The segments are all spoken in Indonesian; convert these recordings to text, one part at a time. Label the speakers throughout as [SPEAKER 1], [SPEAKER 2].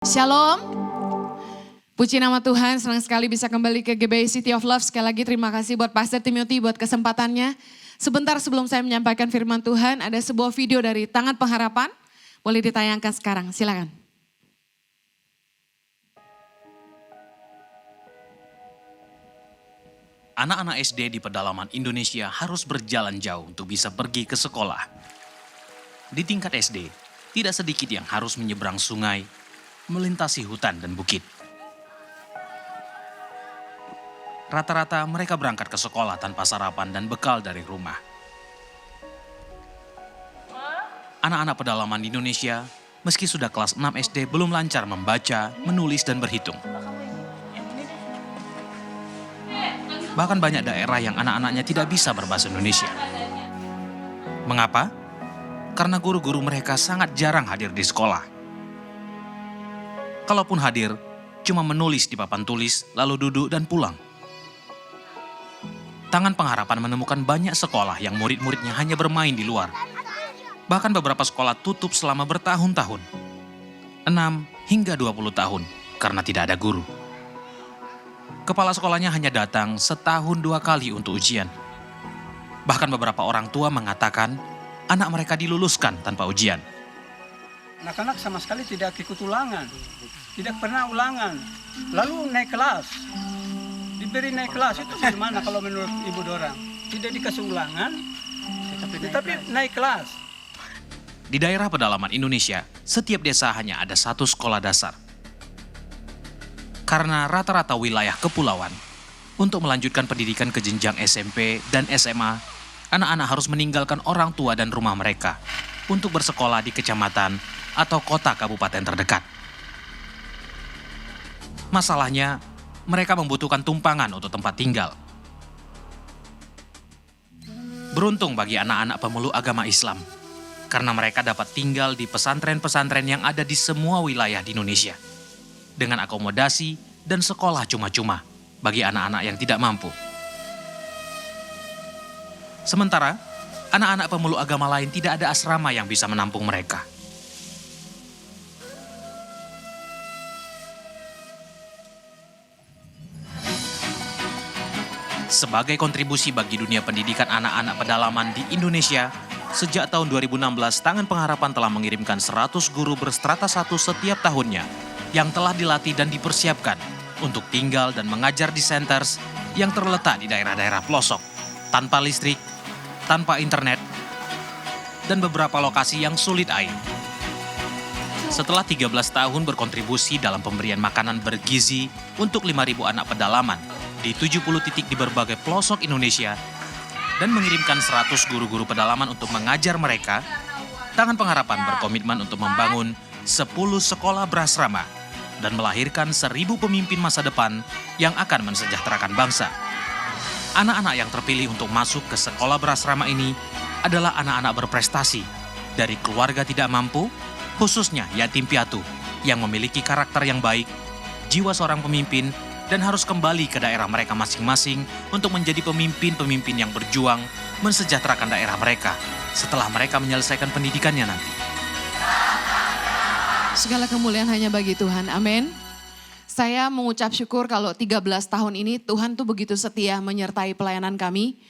[SPEAKER 1] Shalom, puji nama Tuhan, senang sekali bisa kembali ke GBI City of Love. Sekali lagi terima kasih buat Pastor Timothy buat kesempatannya. Sebentar sebelum saya menyampaikan firman Tuhan, ada sebuah video dari Tangan Pengharapan. Boleh ditayangkan sekarang, silakan.
[SPEAKER 2] Anak-anak SD di pedalaman Indonesia harus berjalan jauh untuk bisa pergi ke sekolah. Di tingkat SD, tidak sedikit yang harus menyeberang sungai, melintasi hutan dan bukit. Rata-rata mereka berangkat ke sekolah tanpa sarapan dan bekal dari rumah. Anak-anak pedalaman Indonesia, meski sudah kelas 6 SD, belum lancar membaca, menulis, dan berhitung. Bahkan banyak daerah yang anak-anaknya tidak bisa berbahasa Indonesia. Mengapa? Karena guru-guru mereka sangat jarang hadir di sekolah. Kalaupun hadir, cuma menulis di papan tulis, lalu duduk dan pulang. Tangan Pengharapan menemukan banyak sekolah yang murid-muridnya hanya bermain di luar. Bahkan beberapa sekolah tutup selama bertahun-tahun. 6 hingga 20 tahun karena tidak ada guru. Kepala sekolahnya hanya datang setahun 2 kali untuk ujian. Bahkan beberapa orang tua mengatakan anak mereka diluluskan tanpa ujian.
[SPEAKER 3] Anak-anak sama sekali tidak ikut ulangan, tidak pernah ulangan. Lalu naik kelas, diberi naik kelas, itu gimana kalau menurut Ibu Dorang? Tidak dikasih ulangan, tetapi naik kelas.
[SPEAKER 2] Di daerah pedalaman Indonesia, setiap desa hanya ada 1 sekolah dasar. Karena rata-rata wilayah kepulauan, untuk melanjutkan pendidikan ke jenjang SMP dan SMA, anak-anak harus meninggalkan orang tua dan rumah mereka untuk bersekolah di kecamatan atau kota kabupaten terdekat. Masalahnya, mereka membutuhkan tumpangan untuk tempat tinggal. Beruntung bagi anak-anak pemeluk agama Islam, karena mereka dapat tinggal di pesantren-pesantren yang ada di semua wilayah di Indonesia, dengan akomodasi dan sekolah cuma-cuma bagi anak-anak yang tidak mampu. Sementara, anak-anak pemeluk agama lain tidak ada asrama yang bisa menampung mereka. Sebagai kontribusi bagi dunia pendidikan anak-anak pedalaman di Indonesia, sejak tahun 2016, Tangan Pengharapan telah mengirimkan 100 guru berstrata 1 setiap tahunnya yang telah dilatih dan dipersiapkan untuk tinggal dan mengajar di centers yang terletak di daerah-daerah pelosok, tanpa listrik, tanpa internet, dan beberapa lokasi yang sulit air. Setelah 13 tahun berkontribusi dalam pemberian makanan bergizi untuk 5.000 anak pedalaman di 70 titik di berbagai pelosok Indonesia, dan mengirimkan 100 guru-guru pedalaman untuk mengajar mereka, Tangan Pengharapan berkomitmen untuk membangun 10 sekolah berasrama dan melahirkan 1.000 pemimpin masa depan yang akan mensejahterakan bangsa. Anak-anak yang terpilih untuk masuk ke sekolah berasrama ini adalah anak-anak berprestasi dari keluarga tidak mampu, khususnya yatim piatu, yang memiliki karakter yang baik, jiwa seorang pemimpin, dan harus kembali ke daerah mereka masing-masing untuk menjadi pemimpin-pemimpin yang berjuang mensejahterakan daerah mereka setelah mereka menyelesaikan pendidikannya nanti.
[SPEAKER 1] Segala kemuliaan hanya bagi Tuhan, amin. Saya mengucap syukur kalau 13 tahun ini Tuhan tuh begitu setia menyertai pelayanan kami.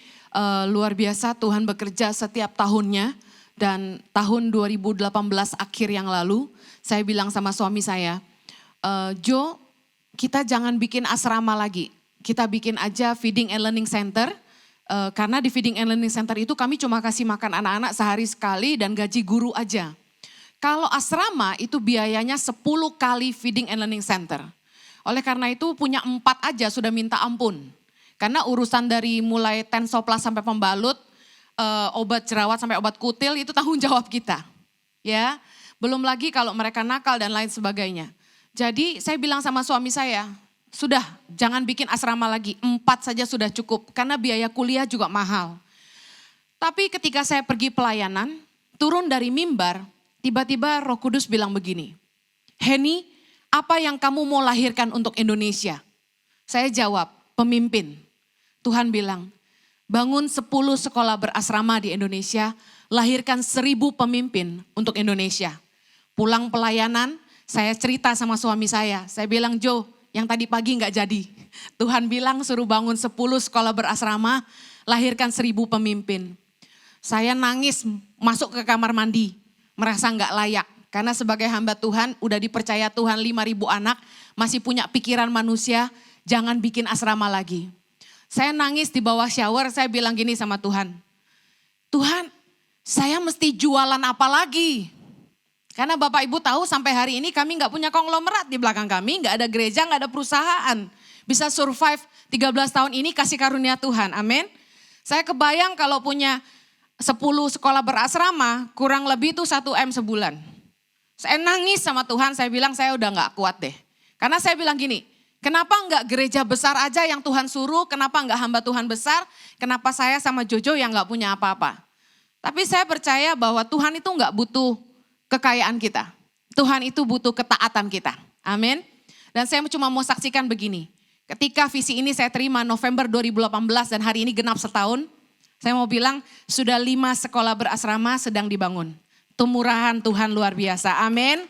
[SPEAKER 1] Luar biasa Tuhan bekerja setiap tahunnya, dan tahun 2018 akhir yang lalu saya bilang sama suami saya, Jo, kita jangan bikin asrama lagi, kita bikin aja feeding and learning center, karena di feeding and learning center itu kami cuma kasih makan anak-anak sehari sekali dan gaji guru aja. Kalau asrama itu biayanya 10 kali feeding and learning center. Oleh karena itu punya 4 aja sudah minta ampun. Karena urusan dari mulai tensoplas sampai pembalut, obat jerawat sampai obat kutil itu tanggung jawab kita. Ya, belum lagi kalau mereka nakal dan lain sebagainya. Jadi saya bilang sama suami saya, sudah jangan bikin asrama lagi, 4 saja sudah cukup karena biaya kuliah juga mahal. Tapi ketika saya pergi pelayanan, turun dari mimbar, tiba-tiba Roh Kudus bilang begini, Henny, apa yang kamu mau lahirkan untuk Indonesia? Saya jawab, pemimpin. Tuhan bilang, bangun 10 sekolah berasrama di Indonesia, lahirkan 1.000 pemimpin untuk Indonesia. Pulang pelayanan, Saya cerita sama suami saya bilang, Jo, yang tadi pagi nggak jadi. Tuhan bilang suruh bangun 10 sekolah berasrama, lahirkan 1000 pemimpin. Saya nangis masuk ke kamar mandi, merasa nggak layak. Karena sebagai hamba Tuhan, udah dipercaya Tuhan 5.000 anak, masih punya pikiran manusia, jangan bikin asrama lagi. Saya nangis di bawah shower, saya bilang gini sama Tuhan, Tuhan, saya mesti jualan apa lagi? Karena Bapak Ibu tahu sampai hari ini kami nggak punya konglomerat di belakang kami, nggak ada gereja, nggak ada perusahaan. Bisa survive 13 tahun ini kasih karunia Tuhan, amin. Saya kebayang kalau punya 10 sekolah berasrama, kurang lebih itu 1 M sebulan. Saya nangis sama Tuhan, saya bilang saya udah nggak kuat deh. Karena saya bilang gini, kenapa nggak gereja besar aja yang Tuhan suruh, kenapa nggak hamba Tuhan besar, kenapa saya sama Jojo yang nggak punya apa-apa. Tapi saya percaya bahwa Tuhan itu nggak butuh kekayaan kita. Tuhan itu butuh ketaatan kita. Amin. Dan saya cuma mau saksikan begini. Ketika visi ini saya terima November 2018 dan hari ini genap setahun. Saya mau bilang sudah 5 sekolah berasrama sedang dibangun. Itu murahan Tuhan luar biasa. Amin.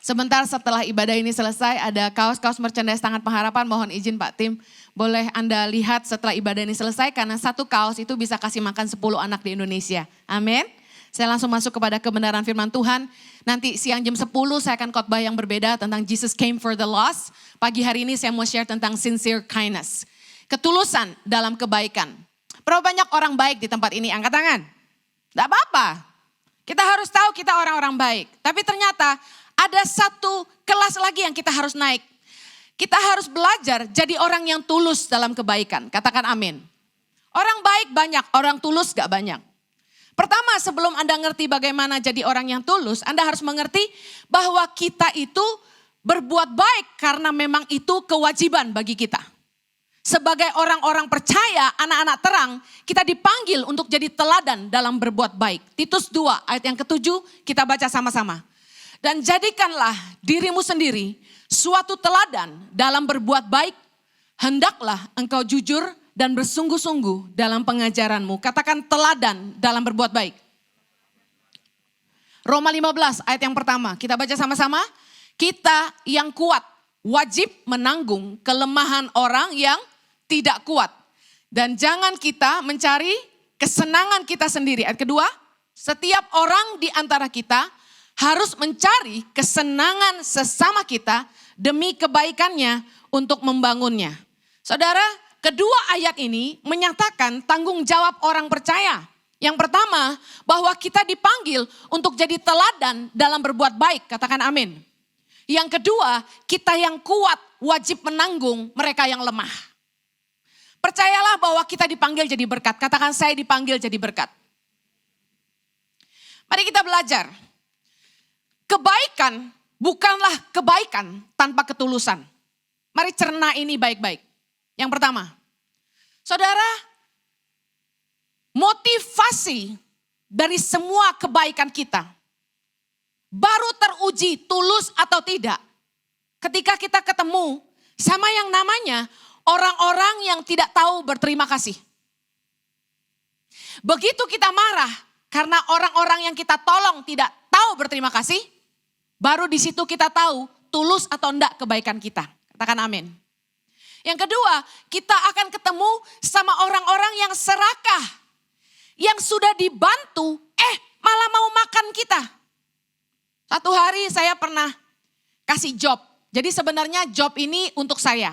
[SPEAKER 1] Sebentar setelah ibadah ini selesai ada kaos-kaos merchandise Tangan Pengharapan. Mohon izin Pak Tim, boleh Anda lihat setelah ibadah ini selesai karena satu kaos itu bisa kasih makan 10 anak di Indonesia. Amin. Saya langsung masuk kepada kebenaran firman Tuhan. Nanti siang jam 10 saya akan khotbah yang berbeda tentang Jesus came for the lost. Pagi hari ini saya mau share tentang sincere kindness. Ketulusan dalam kebaikan. Berapa banyak orang baik di tempat ini? Angkat tangan. Tidak apa-apa. Kita harus tahu kita orang-orang baik. Tapi ternyata ada satu kelas lagi yang kita harus naik. Kita harus belajar jadi orang yang tulus dalam kebaikan. Katakan amin. Orang baik banyak, orang tulus gak banyak. Pertama, sebelum Anda ngerti bagaimana jadi orang yang tulus, Anda harus mengerti bahwa kita itu berbuat baik karena memang itu kewajiban bagi kita. Sebagai orang-orang percaya, anak-anak terang, kita dipanggil untuk jadi teladan dalam berbuat baik. Titus 2 ayat yang ke-7 kita baca sama-sama. Dan jadikanlah dirimu sendiri suatu teladan dalam berbuat baik. Hendaklah engkau jujur dan bersungguh-sungguh dalam pengajaranmu. Katakan teladan dalam berbuat baik. Roma 15 ayat yang pertama, kita baca sama-sama. Kita yang kuat wajib menanggung kelemahan orang yang tidak kuat. Dan jangan kita mencari kesenangan kita sendiri. Ayat kedua, setiap orang di antara kita harus mencari kesenangan sesama kita demi kebaikannya untuk membangunnya. Saudara, kedua ayat ini menyatakan tanggung jawab orang percaya. Yang pertama, bahwa kita dipanggil untuk jadi teladan dalam berbuat baik. Katakan amin. Yang kedua, kita yang kuat wajib menanggung mereka yang lemah. Percayalah bahwa kita dipanggil jadi berkat. Katakan saya dipanggil jadi berkat. Mari kita belajar. Kebaikan bukanlah kebaikan tanpa ketulusan. Mari cerna ini baik-baik. Yang pertama, saudara, motivasi dari semua kebaikan kita baru teruji tulus atau tidak ketika kita ketemu sama yang namanya orang-orang yang tidak tahu berterima kasih. Begitu kita marah karena orang-orang yang kita tolong tidak tahu berterima kasih, baru di situ kita tahu tulus atau enggak kebaikan kita. Katakan amin. Yang kedua, kita akan ketemu sama orang-orang yang serakah, yang sudah dibantu, malah mau makan kita. Satu hari saya pernah kasih job. Jadi sebenarnya job ini untuk saya.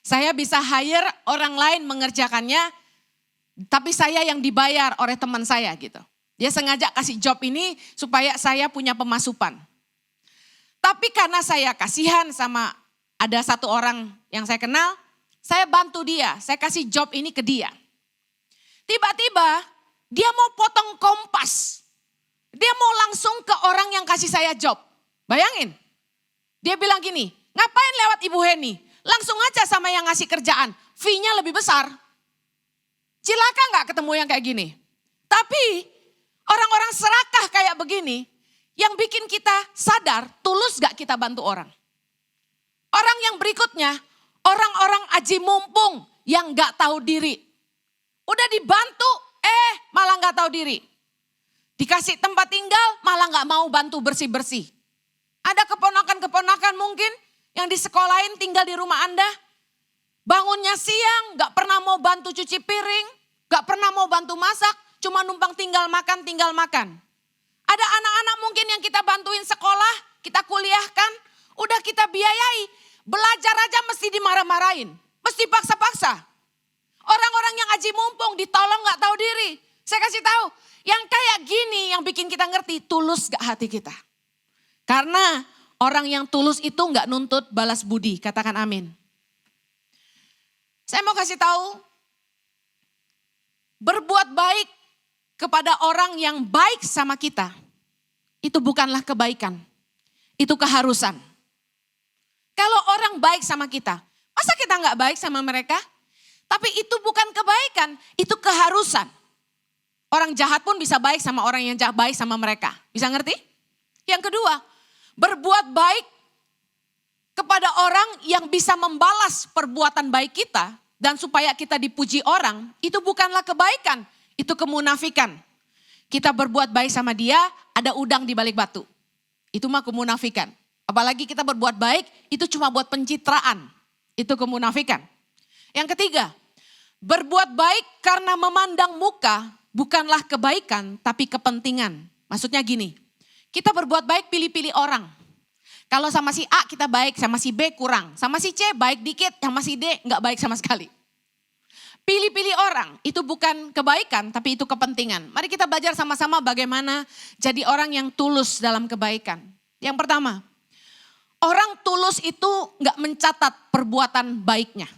[SPEAKER 1] Saya bisa hire orang lain mengerjakannya, tapi saya yang dibayar oleh teman saya gitu. Dia sengaja kasih job ini supaya saya punya pemasukan. Tapi karena saya kasihan sama ada satu orang yang saya kenal, saya bantu dia, saya kasih job ini ke dia. Tiba-tiba dia mau potong kompas. Dia mau langsung ke orang yang kasih saya job. Bayangin, dia bilang gini, ngapain lewat Ibu Heni? Langsung aja sama yang ngasih kerjaan, fee-nya lebih besar. Cilaka gak ketemu yang kayak gini? Tapi orang-orang serakah kayak begini, yang bikin kita sadar tulus gak kita bantu orang. Orang yang berikutnya, orang-orang aji mumpung yang gak tahu diri. Udah dibantu, malah gak tahu diri. Dikasih tempat tinggal, malah gak mau bantu bersih-bersih. Ada keponakan-keponakan mungkin yang disekolahin tinggal di rumah Anda. Bangunnya siang, gak pernah mau bantu cuci piring, gak pernah mau bantu masak, cuma numpang tinggal makan, tinggal makan. Ada anak-anak mungkin yang kita bantuin sekolah, kita kuliahkan, udah kita biayai. Belajar aja mesti dimarah-marahin, mesti paksa-paksa. Orang-orang yang aji mumpung ditolong gak tahu diri. Saya kasih tahu, yang kayak gini yang bikin kita ngerti tulus gak hati kita. Karena orang yang tulus itu gak nuntut balas budi, katakan amin. Saya mau kasih tahu, berbuat baik kepada orang yang baik sama kita, itu bukanlah kebaikan, itu keharusan. Kalau orang baik sama kita, masa kita gak baik sama mereka? Tapi itu bukan kebaikan, itu keharusan. Orang jahat pun bisa baik sama orang yang baik sama mereka. Bisa ngerti? Yang kedua, berbuat baik kepada orang yang bisa membalas perbuatan baik kita dan supaya kita dipuji orang, itu bukanlah kebaikan, itu kemunafikan. Kita berbuat baik sama dia, ada udang di balik batu. Itu mah kemunafikan. Apalagi kita berbuat baik, itu cuma buat pencitraan. Itu kemunafikan. Yang ketiga, berbuat baik karena memandang muka bukanlah kebaikan tapi kepentingan. Maksudnya gini, kita berbuat baik pilih-pilih orang. Kalau sama si A kita baik, sama si B kurang. Sama si C baik dikit, sama si D nggak baik sama sekali. Pilih-pilih orang, itu bukan kebaikan tapi itu kepentingan. Mari kita belajar sama-sama bagaimana jadi orang yang tulus dalam kebaikan. Yang pertama, orang tulus itu nggak mencatat perbuatan baiknya.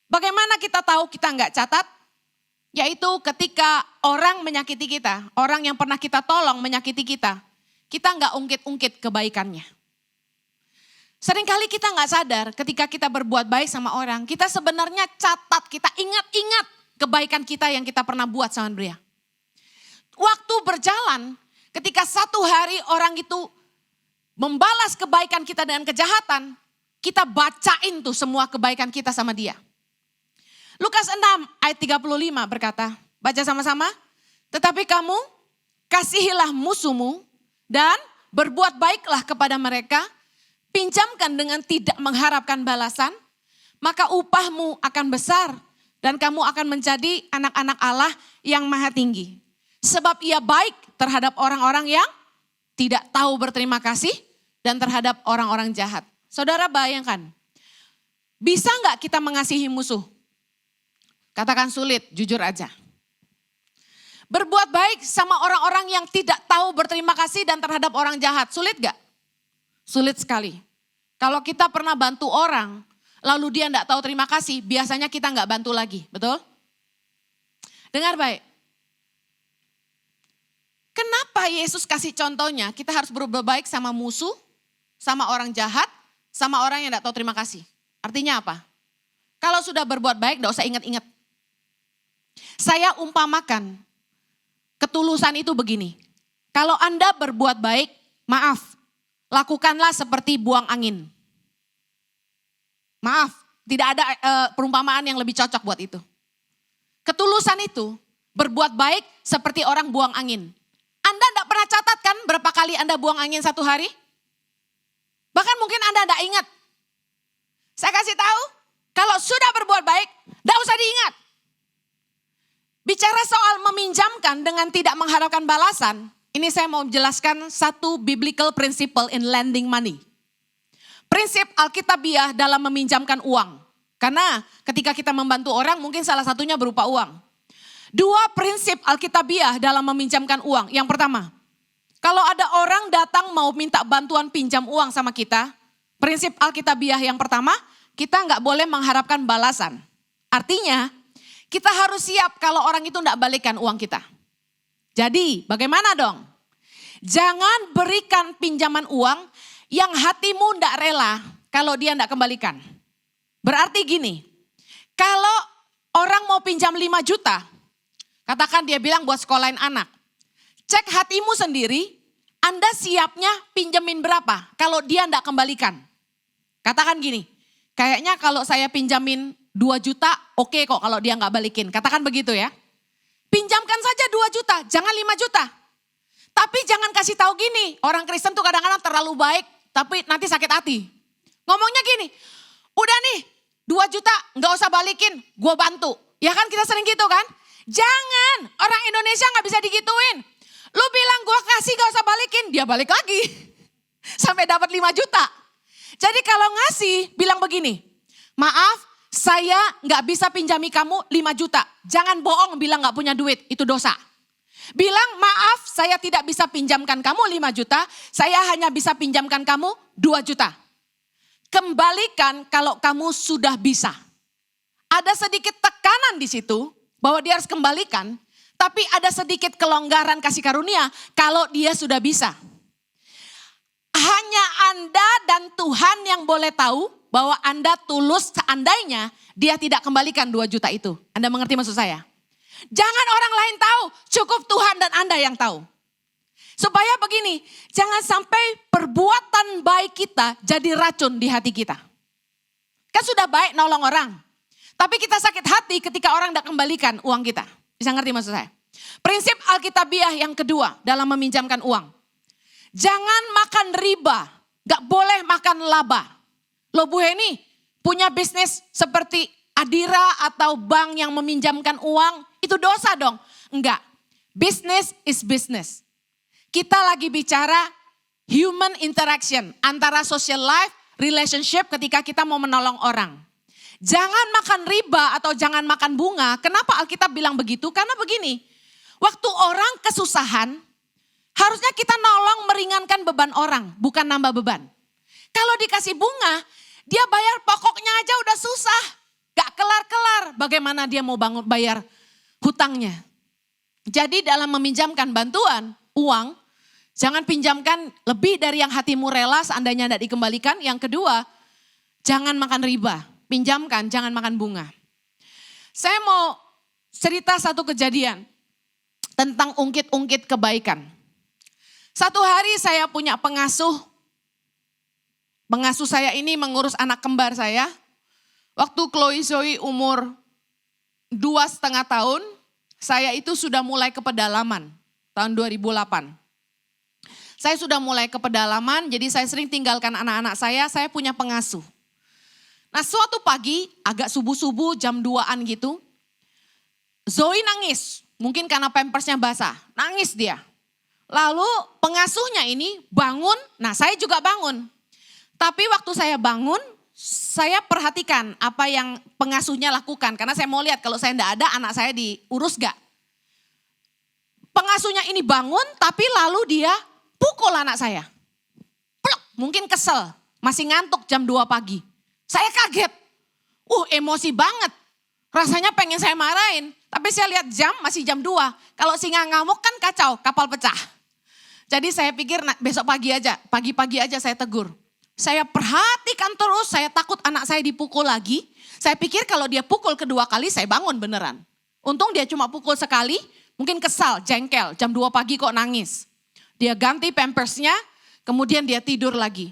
[SPEAKER 1] Bagaimana kita tahu kita nggak catat? Yaitu ketika orang menyakiti kita, orang yang pernah kita tolong menyakiti kita nggak ungkit-ungkit kebaikannya. Seringkali kita nggak sadar ketika kita berbuat baik sama orang, kita sebenarnya catat, kita ingat-ingat kebaikan kita yang kita pernah buat sama dia. Waktu berjalan, ketika satu hari orang itu membalas kebaikan kita dengan kejahatan, kita bacain tuh semua kebaikan kita sama dia. Lukas 6 ayat 35 berkata, baca sama-sama. Tetapi kamu kasihilah musuhmu dan berbuat baiklah kepada mereka, pinjamkan dengan tidak mengharapkan balasan, maka upahmu akan besar dan kamu akan menjadi anak-anak Allah yang maha tinggi. Sebab ia baik terhadap orang-orang yang tidak tahu berterima kasih dan terhadap orang-orang jahat. Saudara bayangkan, bisa nggak kita mengasihi musuh? Katakan sulit, jujur aja. Berbuat baik sama orang-orang yang tidak tahu berterima kasih dan terhadap orang jahat, sulit gak? Sulit sekali. Kalau kita pernah bantu orang, lalu dia gak tahu terima kasih, biasanya kita gak bantu lagi, betul? Dengar baik. Kenapa Yesus kasih contohnya, kita harus berbuat baik sama musuh, sama orang jahat, sama orang yang gak tahu terima kasih. Artinya apa? Kalau sudah berbuat baik, gak usah ingat-ingat. Saya umpamakan, ketulusan itu begini. Kalau Anda berbuat baik, maaf, lakukanlah seperti buang angin. Maaf, tidak ada perumpamaan yang lebih cocok buat itu. Ketulusan itu berbuat baik seperti orang buang angin. Anda tidak pernah catat kan berapa kali Anda buang angin satu hari? Bahkan mungkin Anda tidak ingat. Saya kasih tahu, kalau sudah berbuat baik, tidak usah diingat. Bicara soal meminjamkan dengan tidak mengharapkan balasan, ini saya mau menjelaskan satu biblical principle in lending money. Prinsip Alkitabiah dalam meminjamkan uang. Karena ketika kita membantu orang mungkin salah satunya berupa uang. Dua prinsip Alkitabiah dalam meminjamkan uang. Yang pertama, kalau ada orang datang mau minta bantuan pinjam uang sama kita, prinsip Alkitabiah yang pertama, kita nggak boleh mengharapkan balasan. Artinya, kita harus siap kalau orang itu tidak balikkan uang kita. Jadi bagaimana dong? Jangan berikan pinjaman uang yang hatimu tidak rela kalau dia tidak kembalikan. Berarti gini, kalau orang mau pinjam 5 juta, katakan dia bilang buat sekolahin anak. Cek hatimu sendiri, Anda siapnya pinjemin berapa kalau dia tidak kembalikan. Katakan gini, kayaknya kalau saya pinjamin 2 juta oke kok kalau dia nggak balikin. Katakan begitu ya. Pinjamkan saja 2 juta, jangan 5 juta. Tapi jangan kasih tahu gini, orang Kristen tuh kadang-kadang terlalu baik, tapi nanti sakit hati. Ngomongnya gini, udah nih 2 juta gak usah balikin, gue bantu. Ya kan kita sering gitu kan? Jangan, orang Indonesia gak bisa digituin. Lu bilang gue kasih gak usah balikin, dia balik lagi. Sampai dapat 5 juta. Jadi kalau ngasih bilang begini, maaf saya gak bisa pinjami kamu 5 juta. Jangan bohong bilang gak punya duit, itu dosa. Bilang maaf saya tidak bisa pinjamkan kamu 5 juta, saya hanya bisa pinjamkan kamu 2 juta. Kembalikan kalau kamu sudah bisa. Ada sedikit tekanan di situ bahwa dia harus kembalikan, tapi ada sedikit kelonggaran kasih karunia kalau dia sudah bisa. Hanya Anda dan Tuhan yang boleh tahu bahwa Anda tulus seandainya dia tidak kembalikan 2 juta itu. Anda mengerti maksud saya? Jangan orang lain tahu, cukup Tuhan dan Anda yang tahu. Supaya begini, jangan sampai perbuatan baik kita jadi racun di hati kita. Kan sudah baik nolong orang, tapi kita sakit hati ketika orang tidak kembalikan uang kita. Bisa ngerti maksud saya? Prinsip Alkitabiah yang kedua dalam meminjamkan uang. Jangan makan riba, gak boleh makan laba. Loh Bu Heni punya bisnis seperti Adira atau bank yang meminjamkan uang, itu dosa dong. Enggak, business is business. Kita lagi bicara human interaction antara social life, relationship ketika kita mau menolong orang. Jangan makan riba atau jangan makan bunga. Kenapa Alkitab bilang begitu? Karena begini, waktu orang kesusahan, harusnya kita nolong meringankan beban orang, bukan nambah beban. Kalau dikasih bunga, dia bayar pokoknya aja udah susah. Gak kelar-kelar, bagaimana dia mau bayar hutangnya. Jadi dalam meminjamkan bantuan, uang, jangan pinjamkan lebih dari yang hatimu rela seandainya tidak dikembalikan. Yang kedua, jangan makan riba, pinjamkan, jangan makan bunga. Saya mau cerita satu kejadian tentang ungkit-ungkit kebaikan. Satu hari saya punya pengasuh saya ini mengurus anak kembar saya. Waktu Chloe Zoe umur 2,5 tahun, saya itu sudah mulai ke pedalaman, tahun 2008. Saya sudah mulai ke pedalaman, jadi saya sering tinggalkan anak-anak saya punya pengasuh. Nah suatu pagi, agak subuh-subuh jam 2-an gitu, Zoe nangis, mungkin karena pampersnya basah, nangis dia. Lalu pengasuhnya ini bangun, nah saya juga bangun. Tapi waktu saya bangun, saya perhatikan apa yang pengasuhnya lakukan. Karena saya mau lihat kalau saya tidak ada anak saya diurus gak. Pengasuhnya ini bangun tapi lalu dia pukul anak saya. Pluk, mungkin kesel, masih ngantuk jam 2 pagi. Saya kaget, emosi banget. Rasanya pengen saya marahin. Tapi saya lihat jam masih jam 2. Kalau singa ngamuk kan kacau, kapal pecah. Jadi saya pikir besok pagi aja, pagi-pagi aja saya tegur. Saya perhatikan terus, saya takut anak saya dipukul lagi. Saya pikir kalau dia pukul kedua kali saya bangun beneran. Untung dia cuma pukul sekali, mungkin kesal, jengkel, jam 2 pagi kok nangis. Dia ganti pampersnya, kemudian dia tidur lagi.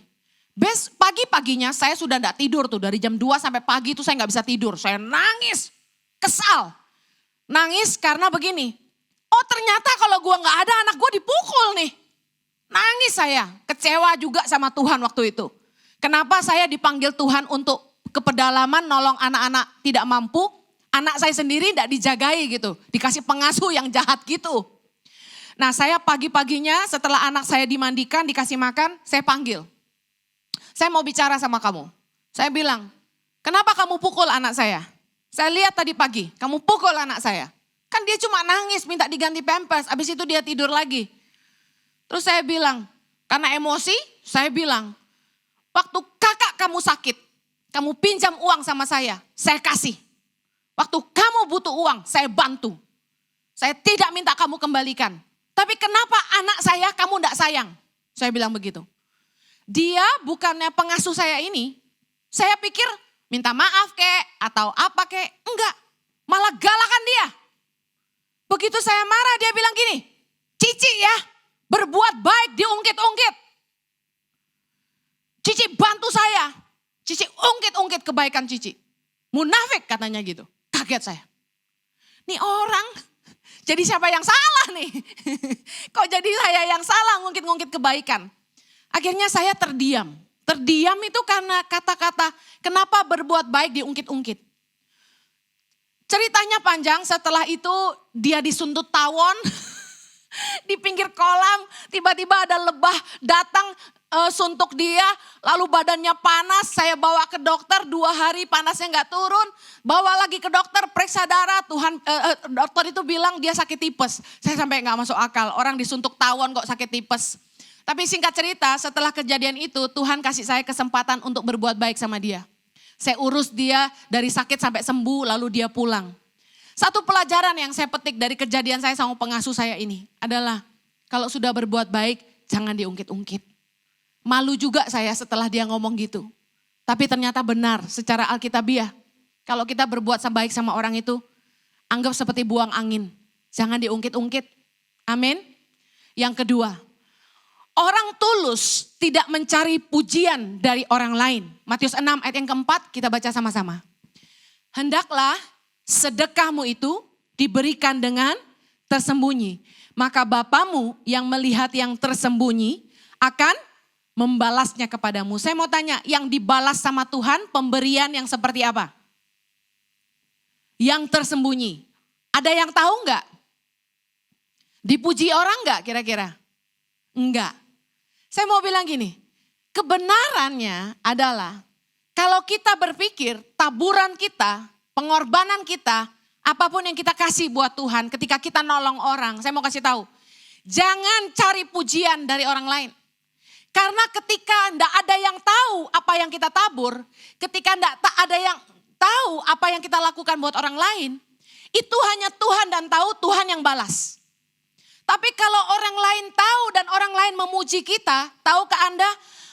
[SPEAKER 1] Pagi-paginya saya sudah tidak tidur tuh, dari jam 2 sampai pagi itu saya nggak bisa tidur. Saya nangis, kesal. Nangis karena begini, ternyata kalau gue nggak ada anak gue dipukul nih. Nangis saya, kecewa juga sama Tuhan waktu itu. Kenapa saya dipanggil Tuhan untuk ke pedalaman nolong anak-anak tidak mampu, anak saya sendiri tidak dijagai gitu, dikasih pengasuh yang jahat gitu. Nah saya pagi-paginya setelah anak saya dimandikan, dikasih makan, saya panggil. Saya mau bicara sama kamu. Saya bilang, kenapa kamu pukul anak saya? Saya lihat tadi pagi, kamu pukul anak saya. Kan dia cuma nangis, minta diganti pampers, habis itu dia tidur lagi. Terus saya bilang, karena emosi, saya bilang, waktu kakak kamu sakit, kamu pinjam uang sama saya kasih. Waktu kamu butuh uang, saya bantu. Saya tidak minta kamu kembalikan. Tapi kenapa anak saya kamu tidak sayang? Saya bilang begitu. Dia bukannya pengasuh saya ini, saya pikir minta maaf kek atau apa kek, enggak. Malah galakan dia. Begitu saya marah dia bilang gini, Cici ya berbuat baik diungkit-ungkit. Cici bantu saya, Cici ungkit-ungkit kebaikan Cici. Munafik katanya gitu, kaget saya. Nih orang Jadi siapa yang salah nih? Kok jadi saya yang salah ngungkit-ngungkit kebaikan? Akhirnya saya terdiam. Terdiam itu karena kata-kata kenapa berbuat baik diungkit-ungkit. Ceritanya panjang, setelah itu dia disuntut tawon di pinggir kolam. Tiba-tiba ada lebah datang suntuk dia, lalu badannya panas. Saya bawa ke dokter 2 hari panasnya nggak turun. Bawa lagi ke dokter, periksa darah. Dokter itu bilang dia sakit tipes. Saya sampai nggak masuk akal, orang disuntuk tawon kok sakit tipes. Tapi singkat cerita, setelah kejadian itu Tuhan kasih saya kesempatan untuk berbuat baik sama dia. Saya urus dia dari sakit sampai sembuh, lalu dia pulang. Satu pelajaran yang saya petik dari kejadian saya sama pengasuh saya ini adalah kalau sudah berbuat baik jangan diungkit-ungkit. Malu juga saya setelah dia ngomong gitu. Tapi ternyata benar secara alkitabiah. Kalau kita berbuat baik sama orang itu, anggap seperti buang angin. Jangan diungkit-ungkit. Amin. Yang kedua, orang tulus tidak mencari pujian dari orang lain. Matius 6 ayat yang keempat kita baca sama-sama. Hendaklah sedekahmu itu diberikan dengan tersembunyi. Maka Bapamu yang melihat yang tersembunyi akan membalasnya kepadamu. Saya mau tanya, yang dibalas sama Tuhan pemberian yang seperti apa? Yang tersembunyi. Ada yang tahu enggak? Dipuji orang enggak kira-kira? Enggak. Saya mau bilang gini, kebenarannya adalah kalau kita berpikir taburan kita, pengorbanan kita, apapun yang kita kasih buat Tuhan ketika kita nolong orang, saya mau kasih tahu, jangan cari pujian dari orang lain. Karena ketika enggak ada yang tahu apa yang kita tabur, ketika enggak ada yang tahu apa yang kita lakukan buat orang lain, itu hanya Tuhan dan tahu, Tuhan yang balas. Tapi kalau orang lain tahu dan orang lain memuji kita, tahukah Anda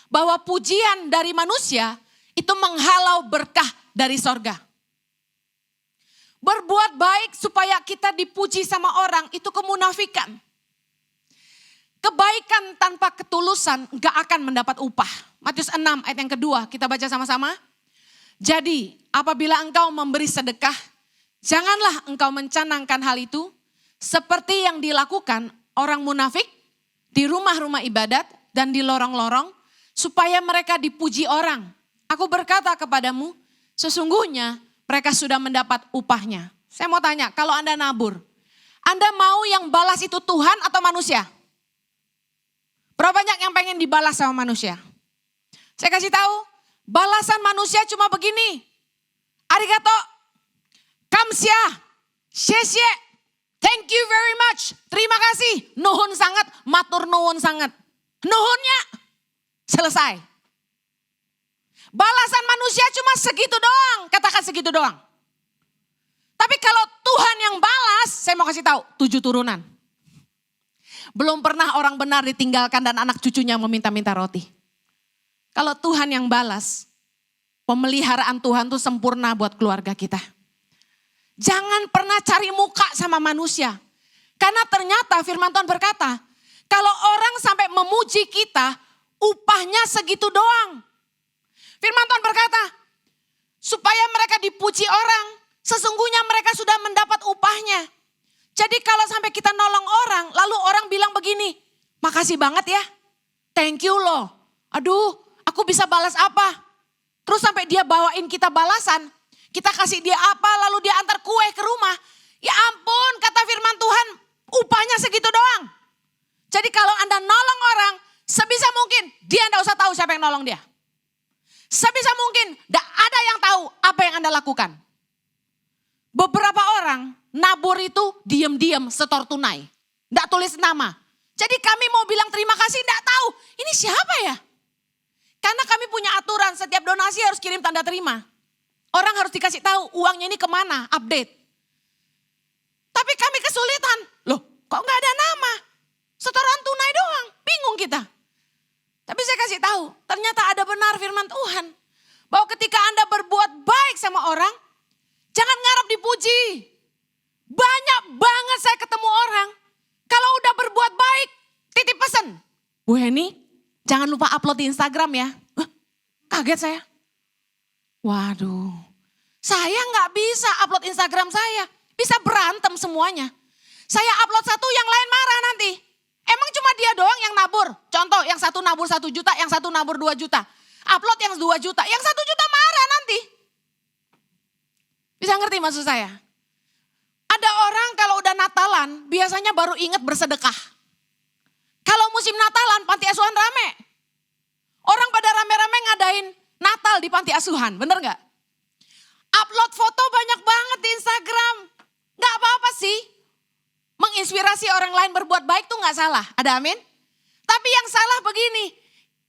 [SPEAKER 1] bahwa pujian dari manusia itu menghalau berkah dari sorga. Berbuat baik supaya kita dipuji sama orang itu kemunafikan. Kebaikan tanpa ketulusan gak akan mendapat upah. Matius 6 ayat yang kedua kita baca sama-sama. Jadi apabila engkau memberi sedekah, janganlah engkau mencanangkan hal itu seperti yang dilakukan orang munafik di rumah-rumah ibadat dan di lorong-lorong supaya mereka dipuji orang. Aku berkata kepadamu, sesungguhnya mereka sudah mendapat upahnya. Saya mau tanya, kalau Anda nabur, Anda mau yang balas itu Tuhan atau manusia? Berapa banyak yang pengen dibalas sama manusia? Saya kasih tahu, balasan manusia cuma begini. Arigato, kamsia, sheshe, thank you very much, terima kasih, nuhun sangat, matur nuhun sangat. Nuhunnya selesai. Balasan manusia cuma segitu doang, katakan segitu doang. Tapi kalau Tuhan yang balas, saya mau kasih tahu, 7 turunan. Belum pernah orang benar ditinggalkan dan anak cucunya meminta-minta roti. Kalau Tuhan yang balas, pemeliharaan Tuhan itu sempurna buat keluarga kita. Jangan pernah cari muka sama manusia. Karena ternyata firman Tuhan berkata, kalau orang sampai memuji kita, upahnya segitu doang. Firman Tuhan berkata, supaya mereka dipuji orang, sesungguhnya mereka sudah mendapat upahnya. Jadi kalau sampai kita nolong orang, lalu orang bilang begini, makasih banget ya, thank you loh. Aduh, aku bisa balas apa? Terus sampai dia bawain kita balasan, kita kasih dia apa, lalu dia antar kue ke rumah. Ya ampun, kata firman Tuhan, upahnya segitu doang. Jadi kalau Anda nolong orang, sebisa mungkin dia enggak usah tahu siapa yang nolong dia. Sebisa mungkin enggak ada yang tahu apa yang Anda lakukan. Beberapa orang nabur itu diam-diam setor tunai. Enggak tulis nama. Jadi kami mau bilang terima kasih enggak tahu. Ini siapa ya? Karena kami punya aturan setiap donasi harus kirim tanda terima. Orang harus dikasih tahu uangnya ini kemana, update. Tapi kami kesulitan. Loh kok enggak ada nama? Setoran tunai doang, bingung kita. Tapi saya kasih tahu, ternyata ada benar firman Tuhan. Bahwa ketika Anda berbuat baik sama orang, jangan ngarep dipuji. Banyak banget saya ketemu orang, kalau udah berbuat baik, titip pesan. Bu Heni, jangan lupa upload di Instagram ya. Hah, kaget saya. Waduh, saya nggak bisa upload Instagram saya. Bisa berantem semuanya. Saya upload satu, yang lain marah nanti. Emang cuma dia doang yang nabur? Contoh, yang satu nabur 1 juta, yang satu nabur 2 juta. Upload yang 2 juta, yang 1 juta marah nanti. Bisa ngerti maksud saya? Ada orang kalau udah Natalan, biasanya baru ingat bersedekah. Kalau musim Natalan, panti asuhan rame. Orang pada rame-rame ngadain Natal di panti asuhan, bener gak? Upload foto banyak banget di Instagram. Gak apa-apa sih. Menginspirasi orang lain berbuat baik tuh gak salah. Ada amin? Tapi yang salah begini.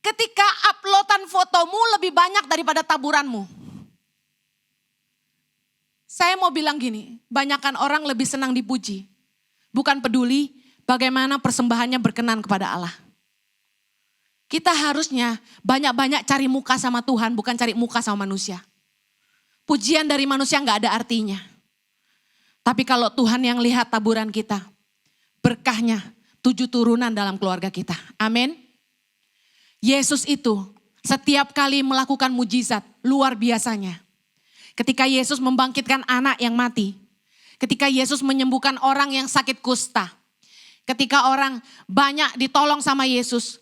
[SPEAKER 1] Ketika uploadan fotomu lebih banyak daripada taburanmu. Saya mau bilang gini, banyakkan orang lebih senang dipuji. Bukan peduli bagaimana persembahannya berkenan kepada Allah. Kita harusnya banyak-banyak cari muka sama Tuhan, bukan cari muka sama manusia. Pujian dari manusia gak ada artinya. Tapi kalau Tuhan yang lihat taburan kita, berkahnya 7 turunan dalam keluarga kita. Amin. Yesus itu setiap kali melakukan mujizat luar biasanya. Ketika Yesus membangkitkan anak yang mati. Ketika Yesus menyembuhkan orang yang sakit kusta. Ketika orang banyak ditolong sama Yesus.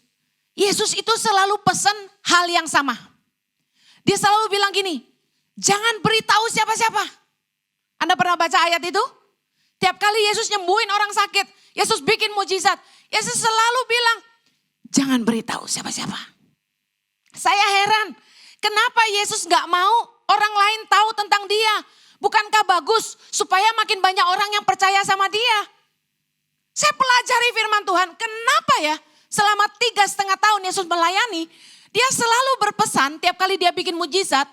[SPEAKER 1] Yesus itu selalu pesan hal yang sama. Dia selalu bilang gini, jangan beritahu siapa-siapa. Anda pernah baca ayat itu? Tiap kali Yesus nyembuhin orang sakit, Yesus bikin mujizat. Yesus selalu bilang, jangan beritahu siapa-siapa. Saya heran, kenapa Yesus gak mau orang lain tahu tentang dia? Bukankah bagus supaya makin banyak orang yang percaya sama dia? Saya pelajari firman Tuhan, kenapa ya selama 3,5 tahun Yesus melayani, dia selalu berpesan tiap kali dia bikin mujizat,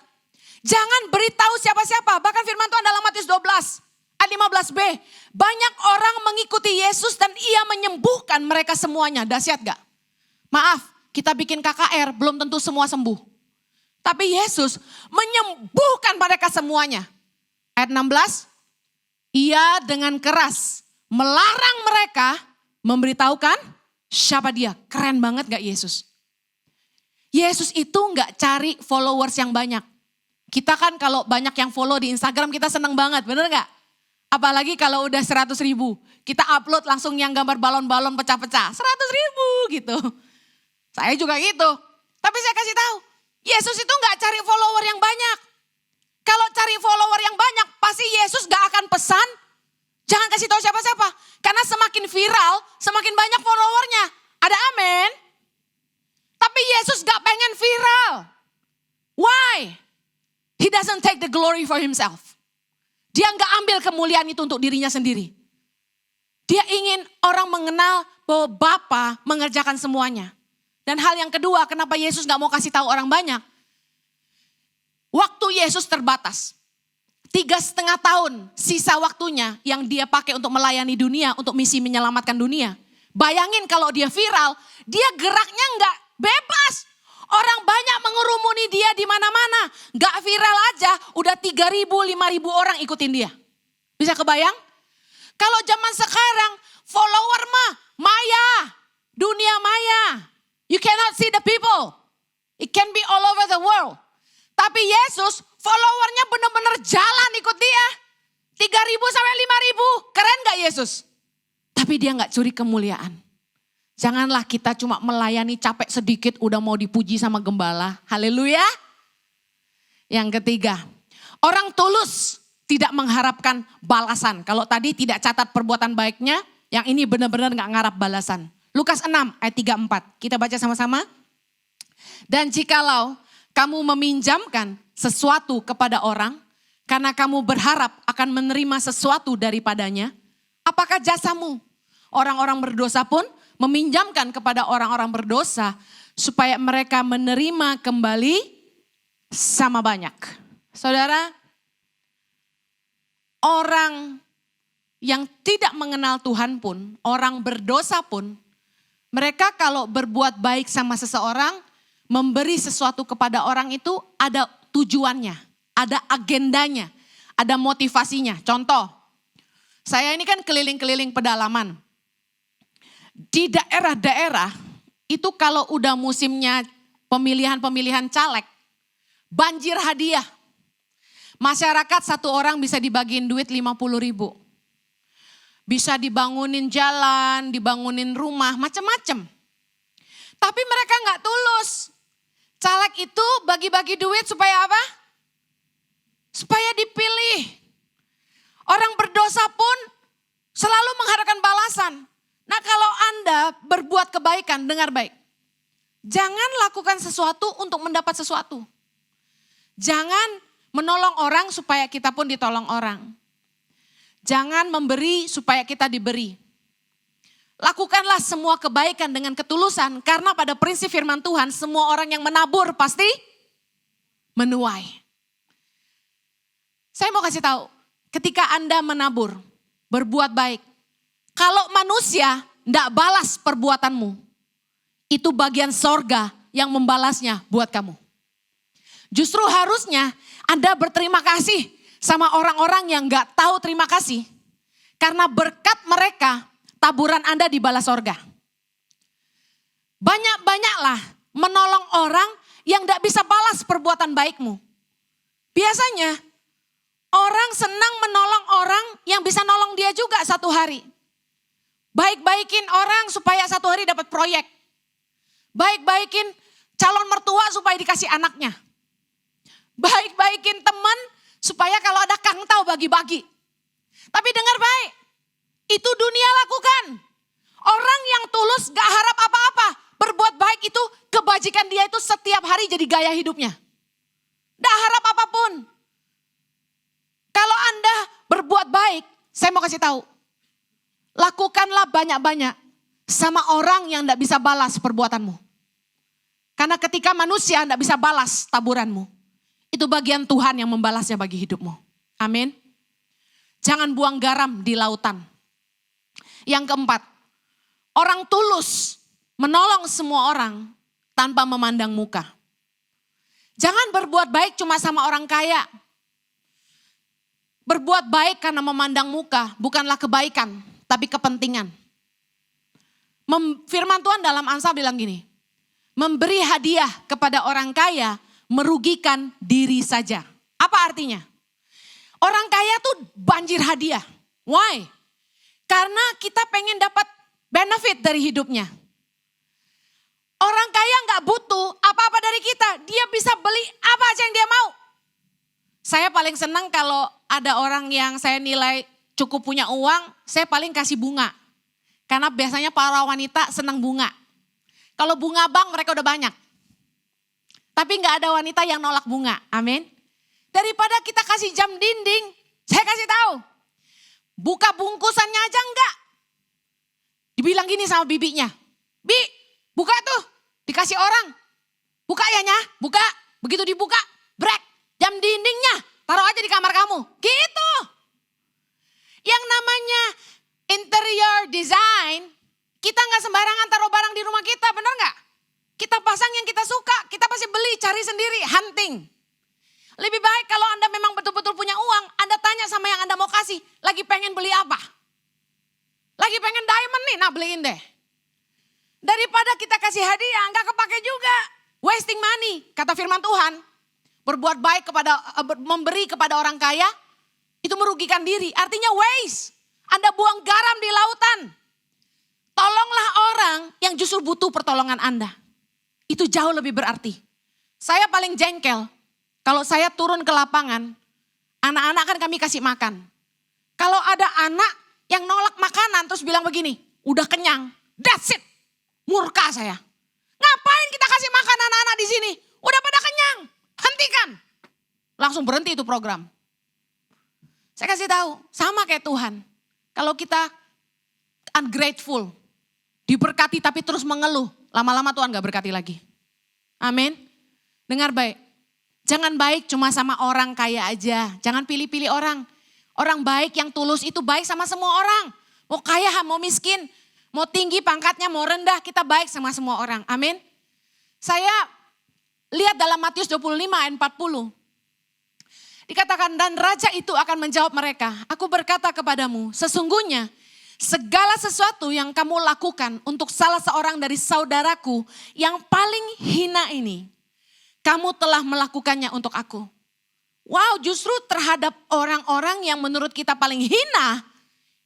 [SPEAKER 1] jangan beritahu siapa-siapa. Bahkan firman Tuhan dalam Matius 12 ayat 15b, banyak orang mengikuti Yesus dan ia menyembuhkan mereka semuanya. Dahsyat gak? Maaf, kita bikin KKR belum tentu semua sembuh. Tapi Yesus menyembuhkan mereka semuanya. Ayat 16, ia dengan keras melarang mereka memberitahukan siapa dia. Keren banget gak Yesus? Yesus itu gak cari followers yang banyak. Kita kan kalau banyak yang follow di Instagram kita seneng banget, bener gak? Apalagi kalau udah 100.000, kita upload langsung yang gambar balon-balon pecah-pecah. 100.000 gitu. Saya juga gitu. Tapi saya kasih tahu, Yesus itu gak cari follower yang banyak. Kalau cari follower yang banyak, pasti Yesus gak akan pesan, jangan kasih tahu siapa-siapa. Karena semakin viral, semakin banyak followernya. Ada amin? Tapi Yesus gak pengen viral. Why? He doesn't take the glory for himself. Dia gak ambil kemuliaan itu untuk dirinya sendiri. Dia ingin orang mengenal bahwa Bapa mengerjakan semuanya. Dan hal yang kedua, kenapa Yesus gak mau kasih tahu orang banyak? Waktu Yesus terbatas. 3,5 tahun sisa waktunya yang dia pakai untuk melayani dunia, untuk misi menyelamatkan dunia. Bayangin kalau dia viral, dia geraknya gak bebas. Orang banyak mengerumuni dia di mana-mana. Gak viral aja, udah 3.000, 5.000 orang ikutin dia. Bisa kebayang? Kalau zaman sekarang, follower mah maya, dunia maya. You cannot see the people. It can be all over the world. Tapi Yesus, followernya benar-benar jalan ikut dia. 3.000 sampai 5.000, keren gak Yesus? Tapi dia gak curi kemuliaan. Janganlah kita cuma melayani capek sedikit udah mau dipuji sama gembala. Haleluya. Yang ketiga, orang tulus tidak mengharapkan balasan. Kalau tadi tidak catat perbuatan baiknya, yang ini benar-benar gak ngarap balasan. Lukas 6 ayat 3-4, kita baca sama-sama. Dan jikalau kamu meminjamkan sesuatu kepada orang, karena kamu berharap akan menerima sesuatu daripadanya, apakah jasamu? Orang-orang berdosa pun meminjamkan kepada orang-orang berdosa supaya mereka menerima kembali sama banyak. Saudara, orang yang tidak mengenal Tuhan pun, orang berdosa pun, mereka kalau berbuat baik sama seseorang, memberi sesuatu kepada orang itu ada tujuannya, ada agendanya, ada motivasinya. Contoh, saya ini kan keliling-keliling pedalaman. Di daerah-daerah itu kalau udah musimnya pemilihan caleg, banjir hadiah. Masyarakat satu orang bisa dibagiin duit 50.000. bisa dibangunin jalan, dibangunin rumah, macam-macam. Tapi mereka nggak tulus. Caleg itu bagi-bagi duit supaya apa? Supaya dipilih. Orang berdosa pun selalu mengharapkan balasan. Nah kalau Anda berbuat kebaikan, dengar baik. Jangan lakukan sesuatu untuk mendapat sesuatu. Jangan menolong orang supaya kita pun ditolong orang. Jangan memberi supaya kita diberi. Lakukanlah semua kebaikan dengan ketulusan karena pada prinsip firman Tuhan semua orang yang menabur pasti menuai. Saya mau kasih tahu, ketika Anda menabur, berbuat baik, kalau manusia tidak balas perbuatanmu, itu bagian sorga yang membalasnya buat kamu. Justru harusnya Anda berterima kasih sama orang-orang yang gak tahu terima kasih. Karena berkat mereka, taburan Anda dibalas sorga. Banyak-banyaklah menolong orang yang gak bisa balas perbuatan baikmu. Biasanya orang senang menolong orang yang bisa nolong dia juga satu hari. Baik-baikin orang supaya satu hari dapat proyek. Baik-baikin calon mertua supaya dikasih anaknya. Baik-baikin teman supaya kalau ada kangtau bagi-bagi. Tapi dengar baik, itu dunia lakukan. Orang yang tulus gak harap apa-apa. Berbuat baik itu, kebajikan dia itu setiap hari jadi gaya hidupnya. Gak harap apapun. Kalau Anda berbuat baik, saya mau kasih tahu. Lakukanlah banyak-banyak sama orang yang gak bisa balas perbuatanmu. Karena ketika manusia gak bisa balas taburanmu, itu bagian Tuhan yang membalasnya bagi hidupmu. Amin. Jangan buang garam di lautan. Yang keempat, orang tulus menolong semua orang tanpa memandang muka. Jangan berbuat baik cuma sama orang kaya. Berbuat baik karena memandang muka bukanlah kebaikan, tapi kepentingan. Firman Tuhan dalam Amsal bilang gini, memberi hadiah kepada orang kaya merugikan diri saja. Apa artinya? Orang kaya tuh banjir hadiah. Why? Karena kita pengen dapat benefit dari hidupnya. Orang kaya gak butuh apa-apa dari kita. Dia bisa beli apa aja yang dia mau. Saya paling senang kalau ada orang yang saya nilai cukup punya uang, saya paling kasih bunga. Karena biasanya para wanita senang bunga. Kalau bunga bank mereka udah banyak. Tapi gak ada wanita yang nolak bunga. Amin. Daripada kita kasih jam dinding, saya kasih tahu. Buka bungkusannya aja enggak. Dibilang gini sama bibinya. Bi, buka tuh. Dikasih orang. Buka ya nya, buka. Begitu dibuka, brek. Jam dindingnya, taruh aja di kamar kamu. Gitu. Yang namanya interior design, kita gak sembarangan taruh barang di rumah kita, bener gak? Kita pasang yang kita suka, kita pasti beli, cari sendiri, hunting. Lebih baik kalau Anda memang betul-betul punya uang, Anda tanya sama yang Anda mau kasih, lagi pengen beli apa? Lagi pengen diamond nih, nah beliin deh. Daripada kita kasih hadiah, gak kepake juga. Wasting money, kata firman Tuhan. Berbuat baik memberi kepada orang kaya, itu merugikan diri. Artinya waste, Anda buang garam di lautan. Tolonglah orang yang justru butuh pertolongan Anda. Itu jauh lebih berarti. Saya paling jengkel, kalau saya turun ke lapangan, anak-anak kan kami kasih makan. Kalau ada anak yang nolak makanan terus bilang begini, udah kenyang, that's it. Murka saya. Ngapain kita kasih makan anak-anak di sini? Udah pada kenyang, hentikan. Langsung berhenti itu program. Saya kasih tahu, sama kayak Tuhan. Kalau kita ungrateful, diberkati tapi terus mengeluh, lama-lama Tuhan gak berkati lagi. Amin. Dengar baik. Jangan baik cuma sama orang kaya aja. Jangan pilih-pilih orang. Orang baik yang tulus itu baik sama semua orang. Mau kaya, mau miskin. Mau tinggi pangkatnya, mau rendah. Kita baik sama semua orang. Amin. Saya lihat dalam Matius 25 ayat 40. Dikatakan, dan raja itu akan menjawab mereka. Aku berkata kepadamu, sesungguhnya segala sesuatu yang kamu lakukan untuk salah seorang dari saudaraku yang paling hina ini, kamu telah melakukannya untuk aku. Wow, justru terhadap orang-orang yang menurut kita paling hina,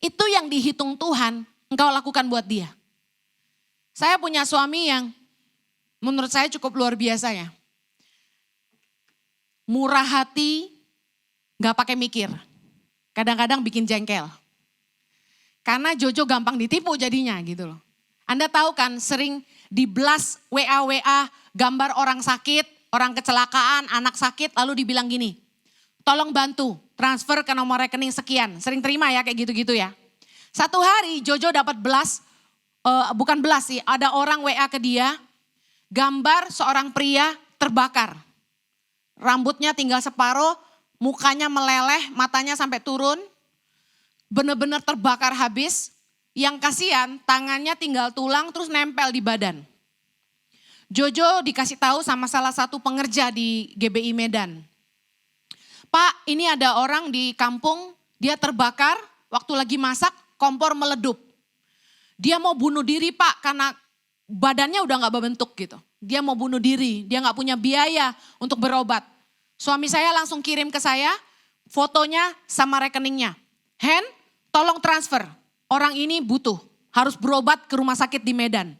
[SPEAKER 1] itu yang dihitung Tuhan engkau lakukan buat dia. Saya punya suami yang menurut saya cukup luar biasa ya. Murah hati, gak pakai mikir. Kadang-kadang bikin jengkel. Karena Jojo gampang ditipu jadinya gitu loh. Anda tahu kan sering di-blast WA gambar orang sakit, orang kecelakaan, anak sakit lalu dibilang gini. Tolong bantu transfer ke nomor rekening sekian. Sering terima ya kayak gitu-gitu ya. Satu hari Jojo dapat bukan blast sih, ada orang WA ke dia. Gambar seorang pria terbakar. Rambutnya tinggal separuh, mukanya meleleh, matanya sampai turun. Benar-benar terbakar habis. Yang kasihan tangannya tinggal tulang terus nempel di badan. Jojo dikasih tahu sama salah satu pengerja di GBI Medan. Pak, ini ada orang di kampung, dia terbakar, waktu lagi masak, kompor meledup. Dia mau bunuh diri Pak, karena badannya udah gak berbentuk gitu. Dia mau bunuh diri, dia gak punya biaya untuk berobat. Suami saya langsung kirim ke saya fotonya sama rekeningnya. Hen, tolong transfer, orang ini butuh, harus berobat ke rumah sakit di Medan.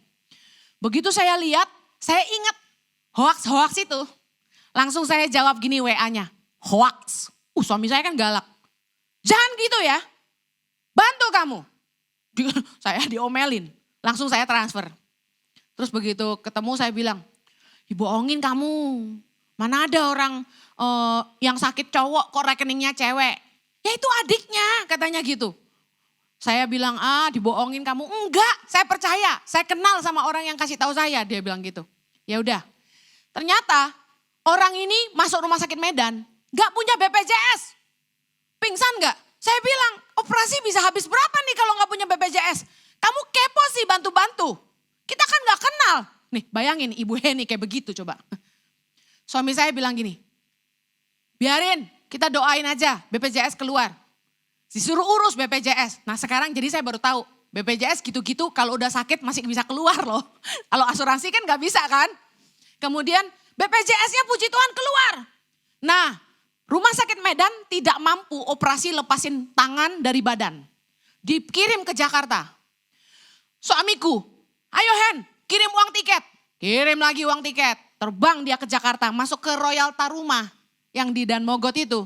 [SPEAKER 1] Begitu saya lihat, saya ingat hoaks itu. Langsung saya jawab gini WA-nya. Hoaks. Suami saya kan galak. Jangan gitu ya. Bantu kamu. Saya diomelin. Langsung saya transfer. Terus begitu ketemu saya bilang, bohongin kamu. Mana ada orang yang sakit cowok kok rekeningnya cewek. Ya itu adiknya katanya gitu. Saya bilang, dibohongin kamu. Enggak, saya percaya. Saya kenal sama orang yang kasih tahu saya. Dia bilang gitu. Ya udah. Ternyata orang ini masuk rumah sakit Medan. Gak punya BPJS. Pingsan gak? Saya bilang, operasi bisa habis berapa nih kalau gak punya BPJS? Kamu kepo sih bantu-bantu. Kita kan gak kenal. Nih bayangin Ibu Heni kayak begitu coba. Suami saya bilang gini, biarin kita doain aja BPJS keluar. Disuruh urus BPJS. Nah sekarang jadi saya baru tahu BPJS gitu-gitu kalau udah sakit masih bisa keluar loh. Kalau asuransi kan gak bisa kan. Kemudian BPJS-nya puji Tuhan keluar. Nah rumah sakit Medan tidak mampu operasi lepasin tangan dari badan. Dikirim ke Jakarta. Suamiku, ayo Hen kirim uang tiket. Kirim lagi uang tiket. Terbang dia ke Jakarta masuk ke Royal Taruma yang di Dan Mogot itu.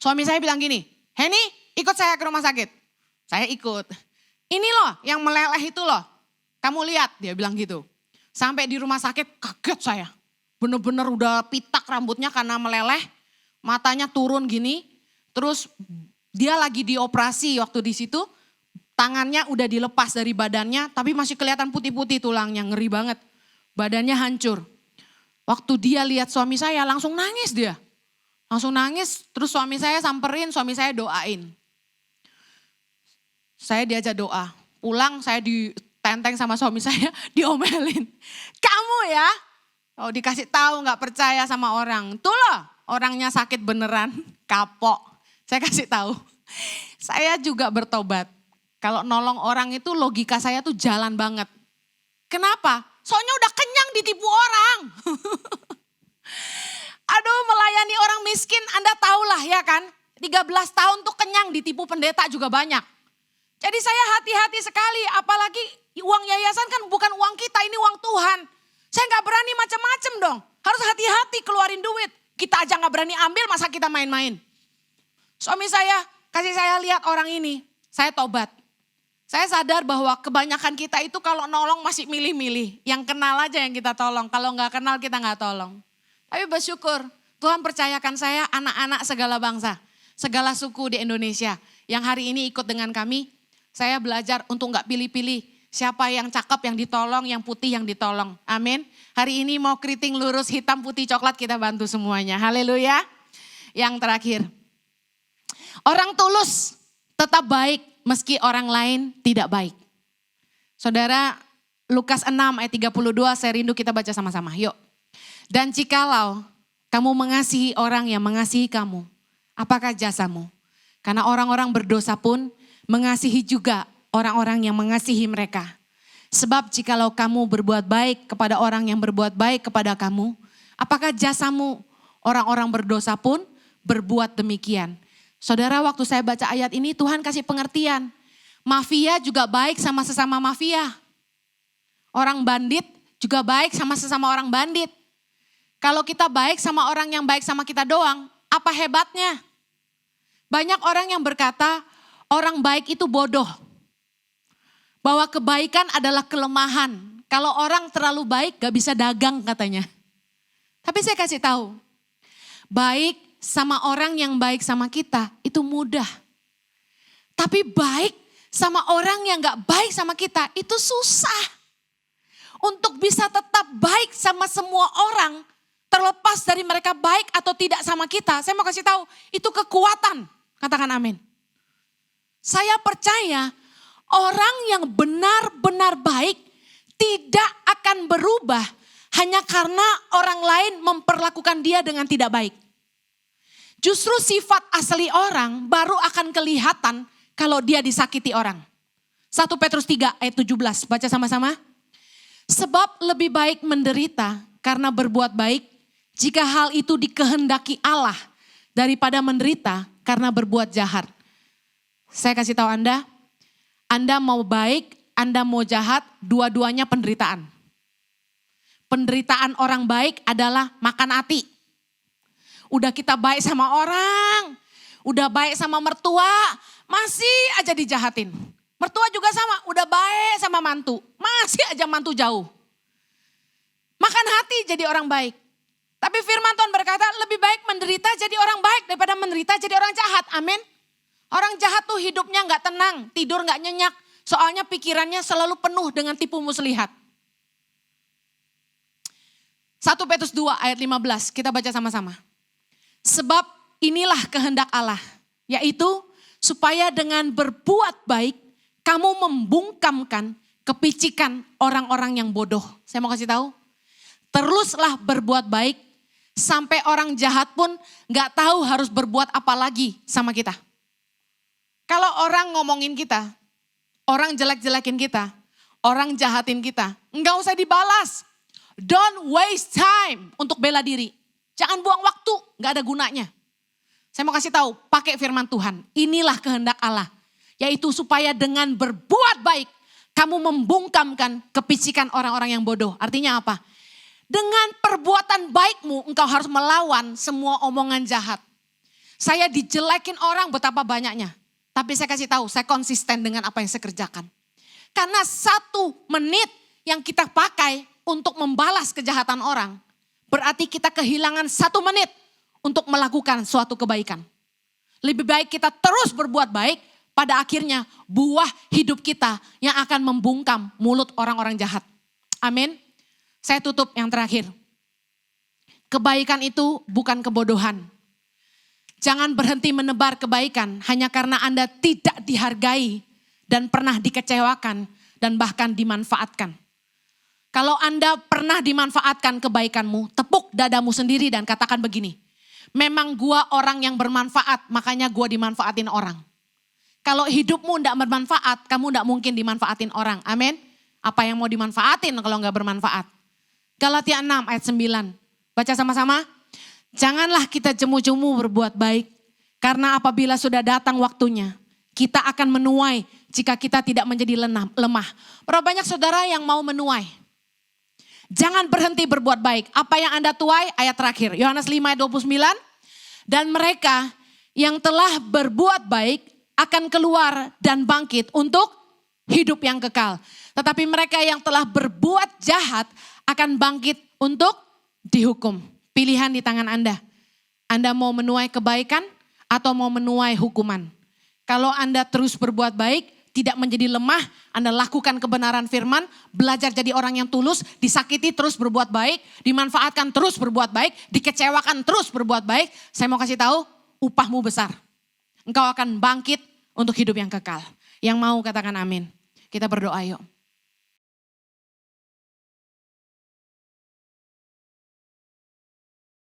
[SPEAKER 1] Suami saya bilang gini, Heni ikut saya ke rumah sakit. Saya ikut. Ini loh yang meleleh itu loh. Kamu lihat dia bilang gitu. Sampai di rumah sakit kaget saya. Bener-bener udah pitak rambutnya karena meleleh. Matanya turun gini. Terus dia lagi dioperasi waktu di situ. Tangannya udah dilepas dari badannya. Tapi masih kelihatan putih-putih tulangnya. Ngeri banget. Badannya hancur. Waktu dia lihat suami saya langsung nangis dia. Langsung nangis. Terus suami saya samperin, suami saya doain. Saya diajak doa. Pulang saya ditenteng sama suami saya, diomelin. Kamu ya, oh dikasih tahu nggak percaya sama orang. Tuh loh, orangnya sakit beneran, kapok. Saya kasih tahu. Saya juga bertobat. Kalau nolong orang itu logika saya tuh jalan banget. Kenapa? Soalnya udah kenyang ditipu orang. Aduh melayani orang miskin Anda tahulah ya kan. 13 tahun tuh kenyang ditipu pendeta juga banyak. Jadi saya hati-hati sekali apalagi uang yayasan kan bukan uang kita ini uang Tuhan. Saya gak berani macam-macam dong. Harus hati-hati keluarin duit. Kita aja gak berani ambil masa kita main-main. Suami saya kasih saya lihat orang ini. Saya tobat. Saya sadar bahwa kebanyakan kita itu kalau nolong masih milih-milih. Yang kenal aja yang kita tolong. Kalau gak kenal kita gak tolong. Tapi bersyukur Tuhan percayakan saya anak-anak segala bangsa. Segala suku di Indonesia. Yang hari ini ikut dengan kami. Saya belajar untuk gak pilih-pilih. Siapa yang cakep yang ditolong, yang putih yang ditolong. Amin. Hari ini mau keriting lurus, hitam, putih, coklat kita bantu semuanya. Haleluya. Yang terakhir. Orang tulus tetap baik meski orang lain tidak baik. Saudara, Lukas 6 ayat 32 saya rindu kita baca sama-sama. Yuk. Dan jikalau kamu mengasihi orang yang mengasihi kamu, apakah jasamu? Karena orang-orang berdosa pun mengasihi juga orang-orang yang mengasihi mereka. Sebab jikalau kamu berbuat baik kepada orang yang berbuat baik kepada kamu, apakah jasamu? Orang-orang berdosa pun berbuat demikian. Saudara, waktu saya baca ayat ini Tuhan kasih pengertian. Mafia juga baik sama sesama mafia. Orang bandit juga baik sama sesama orang bandit. Kalau kita baik sama orang yang baik sama kita doang, apa hebatnya? Banyak orang yang berkata orang baik itu bodoh. Bahwa kebaikan adalah kelemahan. Kalau orang terlalu baik gak bisa dagang katanya. Tapi saya kasih tahu, baik sama orang yang baik sama kita itu mudah. Tapi baik sama orang yang gak baik sama kita itu susah. Untuk bisa tetap baik sama semua orang, terlepas dari mereka baik atau tidak sama kita. Saya mau kasih tahu, itu kekuatan. Katakan amin. Saya percaya orang yang benar-benar baik tidak akan berubah hanya karena orang lain memperlakukan dia dengan tidak baik. Justru sifat asli orang baru akan kelihatan kalau dia disakiti orang. 1 Petrus 3 ayat 17, baca sama-sama. Sebab lebih baik menderita karena berbuat baik jika hal itu dikehendaki Allah daripada menderita karena berbuat jahat. Saya kasih tahu Anda mau baik, Anda mau jahat, dua-duanya penderitaan. Penderitaan orang baik adalah makan hati. Udah kita baik sama orang, udah baik sama mertua, masih aja dijahatin. Mertua juga sama, udah baik sama mantu, masih aja mantu jauh. Makan hati jadi orang baik. Tapi firman Tuhan berkata lebih baik menderita jadi orang baik daripada menderita jadi orang jahat. Amin. Orang jahat tuh hidupnya gak tenang, tidur gak nyenyak. Soalnya pikirannya selalu penuh dengan tipu muslihat. 1 Petrus 2 ayat 15, kita baca sama-sama. Sebab inilah kehendak Allah, yaitu supaya dengan berbuat baik kamu membungkamkan kepicikan orang-orang yang bodoh. Saya mau kasih tahu, teruslah berbuat baik sampai orang jahat pun gak tahu harus berbuat apa lagi sama kita. Kalau orang ngomongin kita, orang jelek-jelekin kita, orang jahatin kita, gak usah dibalas. Don't waste time untuk bela diri. Jangan buang waktu, gak ada gunanya. Saya mau kasih tahu, pakai firman Tuhan. Inilah kehendak Allah. Yaitu supaya dengan berbuat baik, kamu membungkamkan kepicikan orang-orang yang bodoh. Artinya apa? Dengan perbuatan baikmu, engkau harus melawan semua omongan jahat. Saya dijelekin orang betapa banyaknya. Tapi saya kasih tahu, saya konsisten dengan apa yang saya kerjakan. Karena 1 menit yang kita pakai untuk membalas kejahatan orang, berarti kita kehilangan 1 menit untuk melakukan suatu kebaikan. Lebih baik kita terus berbuat baik, pada akhirnya buah hidup kita yang akan membungkam mulut orang-orang jahat. Amin. Saya tutup yang terakhir. Kebaikan itu bukan kebodohan. Jangan berhenti menebar kebaikan hanya karena Anda tidak dihargai dan pernah dikecewakan dan bahkan dimanfaatkan. Kalau Anda pernah dimanfaatkan kebaikanmu, tepuk dadamu sendiri dan katakan begini. Memang gua orang yang bermanfaat, makanya gua dimanfaatin orang. Kalau hidupmu tidak bermanfaat, kamu tidak mungkin dimanfaatin orang. Amin. Apa yang mau dimanfaatin kalau nggak bermanfaat? Galatia 6 ayat 9. Baca sama-sama. Janganlah kita jemu-jemu berbuat baik. Karena apabila sudah datang waktunya, kita akan menuai jika kita tidak menjadi lemah. Berapa banyak saudara yang mau menuai? Jangan berhenti berbuat baik. Apa yang Anda tuai? Ayat terakhir. Yohanes 5 ayat 29. Dan mereka yang telah berbuat baik akan keluar dan bangkit untuk hidup yang kekal. Tetapi mereka yang telah berbuat jahat akan bangkit untuk dihukum. Pilihan di tangan Anda. Anda mau menuai kebaikan atau mau menuai hukuman. Kalau Anda terus berbuat baik, tidak menjadi lemah, Anda lakukan kebenaran firman, belajar jadi orang yang tulus, disakiti terus berbuat baik, dimanfaatkan terus berbuat baik, dikecewakan terus berbuat baik. Saya mau kasih tahu, upahmu besar. Engkau akan bangkit untuk hidup yang kekal. Yang mau katakan amin. Kita berdoa yuk.